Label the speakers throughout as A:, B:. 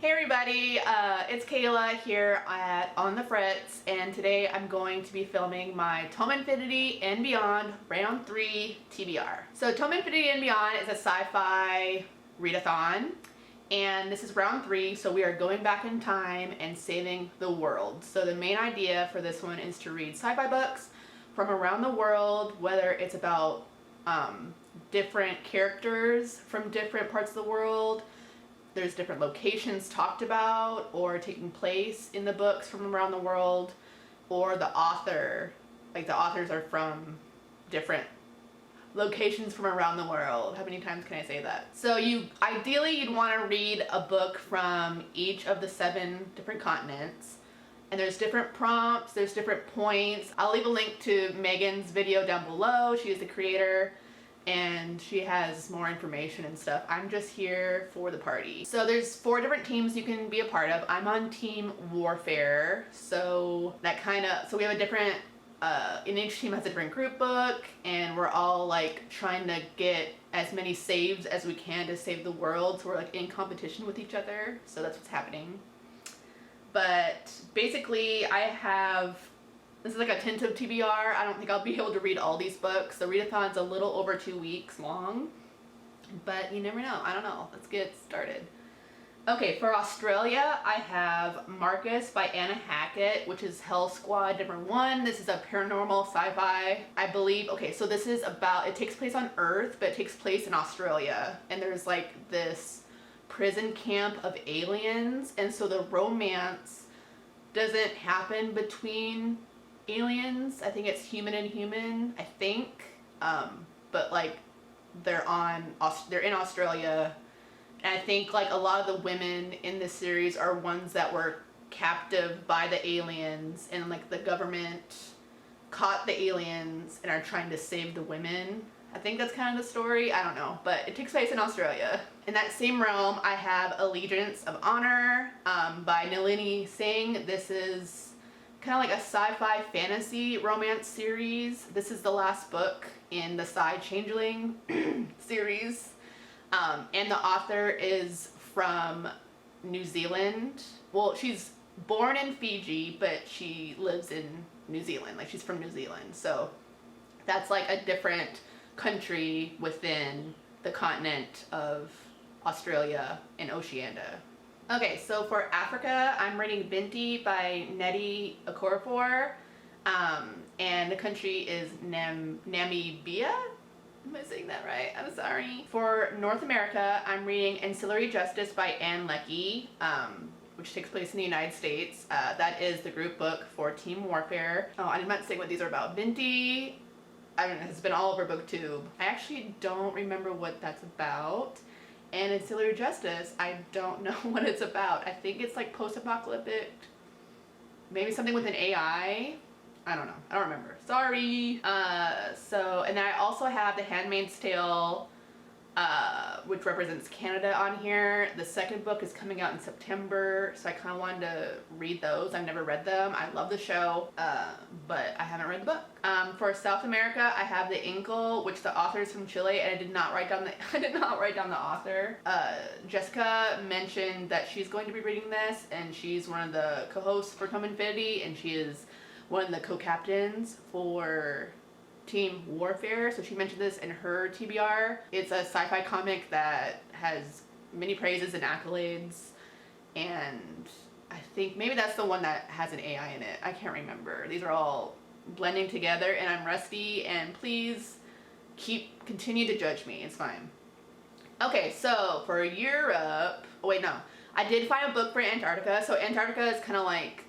A: Hey everybody, it's Kayla here at On the Fritz, and today I'm going to be filming my Tome Infinity and Beyond Round 3 TBR. So Tome Infinity and Beyond is a sci-fi readathon, and this is round 3, so we are going back in time and saving the world. So the main idea for this one is to read sci-fi books from around the world, whether it's about different characters from different parts of the world. There's different locations talked about or taking place in the books from around the world, or the author, like the authors are from different locations from around the world. How many times can I say that? So ideally you'd want to read a book from each of the 7 different continents, and there's different prompts, there's different points. I'll leave a link to Megan's video down below. She is the creator and she has more information and stuff. I'm just here for the party. So there's 4 different teams you can be a part of. I'm on Team Warfare, so we have a different, and each team has a different group book, and we're all like trying to get as many saves as we can to save the world, so we're like in competition with each other, so that's what's happening. But basically this is like a tentative TBR. I don't think I'll be able to read all these books. The readathon's a little over 2 weeks long, but you never know. I don't know. Let's get started. Okay, for Australia, I have Marcus by Anna Hackett, which is Hell Squad #1. This is a paranormal sci-fi, I believe. Okay, so this is about, it takes place on Earth, but it takes place in Australia. And there's like this prison camp of aliens, and so the romance doesn't happen between aliens. I think it's human and human, I think, but like they're in Australia, and I think like a lot of the women in this series are ones that were captive by the aliens, and like the government caught the aliens and are trying to save the women. I think that's kind of the story. I don't know, but it takes place in Australia. In that same realm, I have Allegiance of Honor by Nalini Singh. This is kind of like a sci-fi fantasy romance series. This is the last book in the Psy Changeling series. And the author is from New Zealand. Well, she's born in Fiji, but she lives in New Zealand. Like, she's from New Zealand. So that's like a different country within the continent of Australia and Oceania. Okay, so for Africa, I'm reading Binti by Nnedi Okorafor, and the country is Namibia? Am I saying that right? I'm sorry. For North America, I'm reading Ancillary Justice by Ann Leckie, which takes place in the United States. That is the group book for Team Warfare. Oh, I'm not saying what these are about. Binti, I don't know, has been all over BookTube. I actually don't remember what that's about. And Ancillary Justice, I don't know what it's about. I think it's like post-apocalyptic, maybe something with an AI. I don't know. I don't remember. Sorry. And then I also have The Handmaid's Tale, which represents Canada on here. The second book is coming out in September, so I kind of wanted to read those. I've never read them. I love the show, but I haven't read the book. For South America, I have the Incal, which the author is from Chile, and I did not write down the author. Jessica mentioned that she's going to be reading this, and she's one of the co-hosts for Tome Infinity, and she is one of the co-captains for Team Warfare, so she mentioned this in her TBR. It's a sci-fi comic that has many praises and accolades, and I think maybe that's the one that has an AI in it. I can't remember. These are all blending together, and I'm rusty, and please continue to judge me. It's fine. Okay, so for Europe, oh wait, no. I did find a book for Antarctica. So Antarctica is kind of like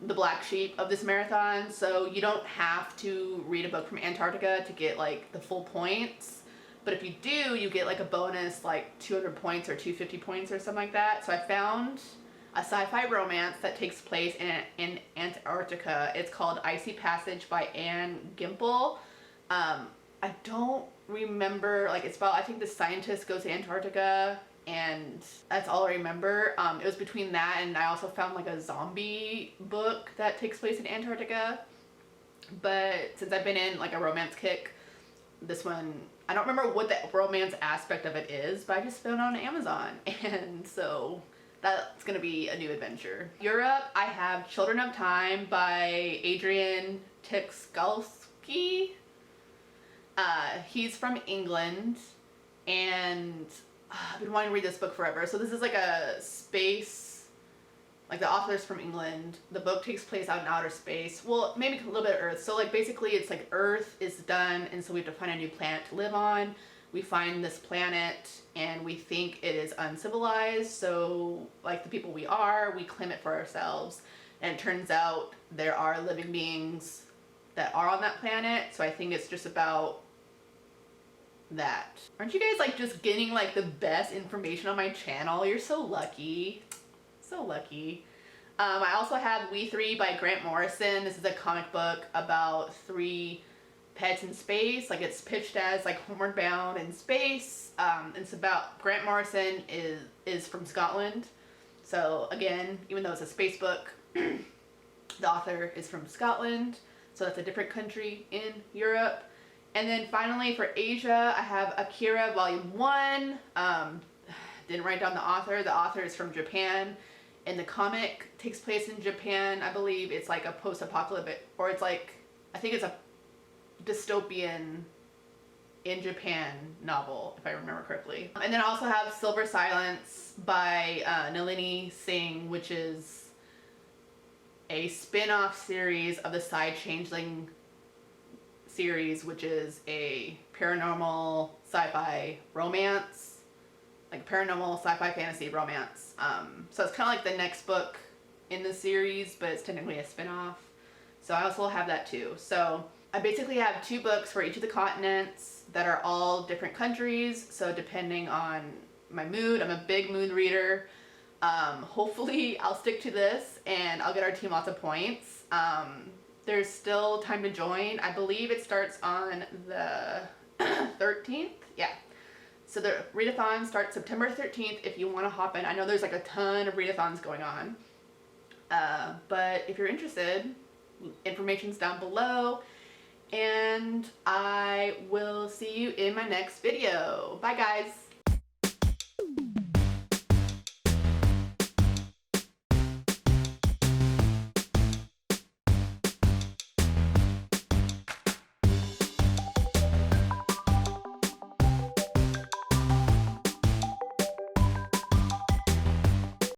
A: the black sheep of this marathon, so you don't have to read a book from Antarctica to get like the full points, but if you do, you get like a bonus like 200 points or 250 points or something like that. So I found a sci-fi romance that takes place in Antarctica. It's called Icy Passage by Ann Gimpel. I don't remember, like, it's about, I think the scientist goes to Antarctica, and that's all I remember. It was between that, and I also found like a zombie book that takes place in Antarctica. But since I've been in like a romance kick, this one, I don't remember what the romance aspect of it is, but I just found it on Amazon, and so That's gonna be a new adventure. Europe, I have Children of Time by Adrian Tchaikovsky. He's from England, and I've been wanting to read this book forever. So this is like a space, like the author's from England. The book takes place out in outer space. Well, maybe a little bit of Earth. So like basically it's like Earth is done, and so we have to find a new planet to live on. We find this planet and we think it is uncivilized, so like the people we are, we claim it for ourselves. And it turns out there are living beings that are on that planet, so I think it's just about that. Aren't you guys like just getting like the best information on my channel? You're so lucky. So lucky. I also have We Three by Grant Morrison. This is a comic book about 3 pets in space. Like it's pitched as like Homeward Bound in space. It's about Grant Morrison is from Scotland. So again, even though it's a space book, the author is from Scotland. So that's a different country in Europe. And then finally for Asia, I have Akira Volume 1. Didn't write down the author. The author is from Japan. And the comic takes place in Japan. I believe it's like a post-apocalyptic, or it's like, I think it's a dystopian in Japan novel, if I remember correctly. And then I also have Silver Silence by Nalini Singh, which is a spin-off series of the Side Changeling series, which is a paranormal sci-fi romance, like paranormal sci-fi fantasy romance. So it's kind of like the next book in the series, but it's technically a spin-off. So I also have that too. So I basically have 2 books for each of the continents that are all different countries. So depending on my mood, I'm a big mood reader. Hopefully I'll stick to this and I'll get our team lots of points. There's still time to join. I believe it starts on the 13th. Yeah. So the readathon starts September 13th if you want to hop in. I know there's like a ton of readathons going on. But if you're interested, information's down below. And I will see you in my next video. Bye guys.